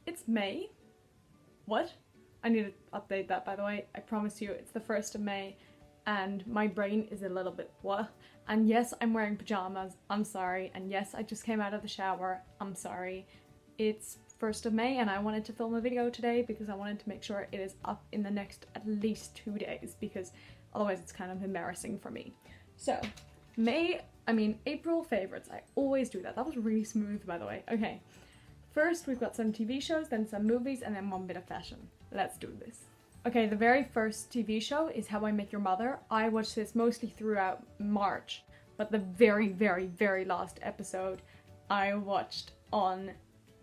It's May. What? I need to update that, by the way. I promise you, it's the 1st of May and my brain is a little bit what? And yes, I'm wearing pajamas. I'm sorry. And yes, I just came out of the shower. I'm sorry. It's 1st of May and I wanted to film a video today because I wanted to make sure it is up in the next at least 2 days because otherwise it's kind of embarrassing for me. So, April favorites. I always do that. That was really smooth, by the way. Okay. First, we've got some TV shows, then some movies, and then one bit of fashion. Let's do this. Okay, the very first TV show is How I Met Your Mother. I watched this mostly throughout March, but the very, very, very last episode I watched on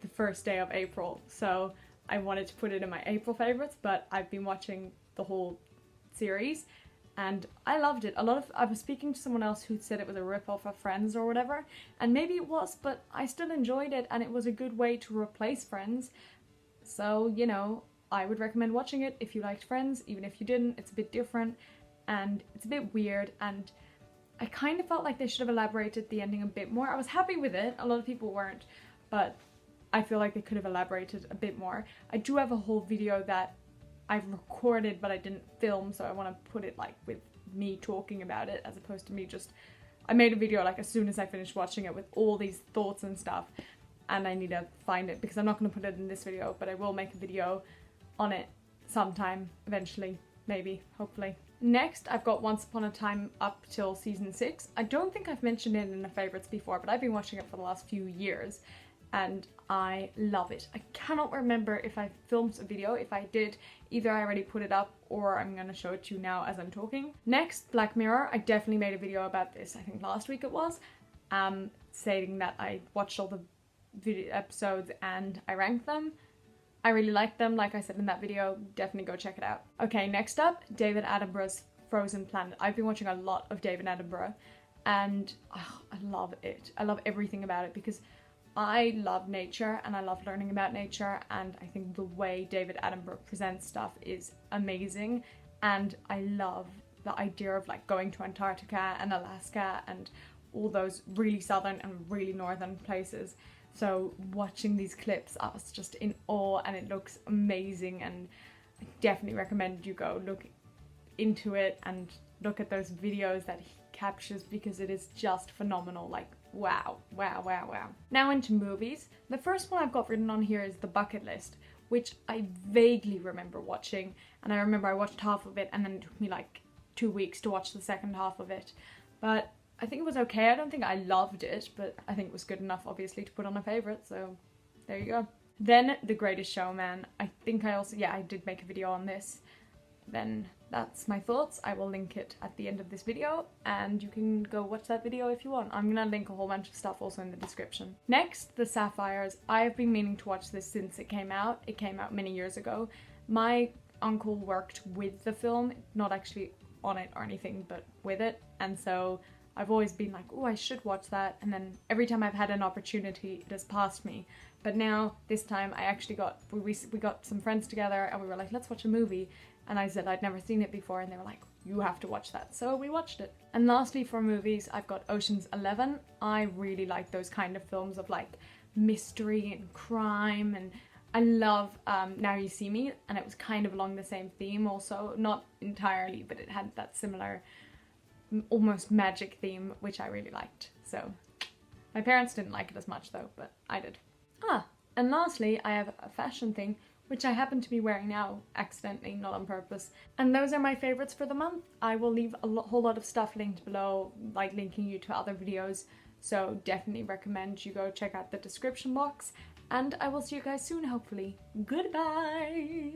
the first day of April. So I wanted to put it in my April favorites, but I've been watching the whole series and I loved it. I was speaking to someone else who said it was a rip-off of Friends or whatever, and maybe it was, but I still enjoyed it and it was a good way to replace Friends. So, you know, I would recommend watching it if you liked Friends. Even if you didn't, it's a bit different and it's a bit weird, and I kind of felt like they should have elaborated the ending a bit more. I was happy with it, a lot of people weren't, but I feel like they could have elaborated a bit more. I do have a whole video that I've recorded but I didn't film, so I want to put it like with me talking about it as opposed to me just... I made a video like as soon as I finished watching it with all these thoughts and stuff, and I need to find it because I'm not going to put it in this video, but I will make a video on it sometime eventually, maybe, hopefully. Next, I've got Once Upon a Time up till season 6. I don't think I've mentioned it in the favorites before, but I've been watching it for the last few years and I love it. I cannot remember if I filmed a video. If I did, either I already put it up or I'm gonna show it to you now as I'm talking. Next, Black Mirror. I definitely made a video about this, I think last week it was, saying that I watched all the video episodes and I ranked them. I really liked them, like I said in that video. Definitely go check it out. Okay, next up, David Attenborough's Frozen Planet. I've been watching a lot of David Attenborough and I love it. I love everything about it because I love nature and I love learning about nature, and I think the way David Attenborough presents stuff is amazing, and I love the idea of like going to Antarctica and Alaska and all those really southern and really northern places. So watching these clips, I was just in awe and it looks amazing, and I definitely recommend you go look into it and look at those videos that he captures because it is just phenomenal. Like, wow, wow, wow, wow. Now into movies. The first one I've got written on here is The Bucket List, which I vaguely remember watching, and I remember I watched half of it and then it took me like 2 weeks to watch the second half of it. But I think it was okay. I don't think I loved it, but I think it was good enough, obviously, to put on a favourite, so there you go. Then The Greatest Showman. I think I also, yeah, I did make a video on this. Then that's my thoughts. I will link it at the end of this video and you can go watch that video if you want. I'm gonna link a whole bunch of stuff also in the description. Next, The Sapphires. I have been meaning to watch this since it came out. It came out many years ago. My uncle worked with the film, not actually on it or anything, but with it, and so I've always been like, oh, I should watch that, and then every time I've had an opportunity, it has passed me. But now, this time, I actually we got some friends together and we were like, let's watch a movie. And I said I'd never seen it before and they were like, you have to watch that. So we watched it. And lastly, for movies, I've got Ocean's 11. I really like those kind of films of like mystery and crime, and I love Now You See Me, and it was kind of along the same theme also. Not entirely, but it had that similar almost magic theme, which I really liked. So my parents didn't like it as much though, but I did. And lastly, I have a fashion thing, which I happen to be wearing now, accidentally, not on purpose. And those are my favorites for the month. I will leave a whole lot of stuff linked below, like linking you to other videos, so definitely recommend you go check out the description box, and I will see you guys soon, hopefully. Goodbye!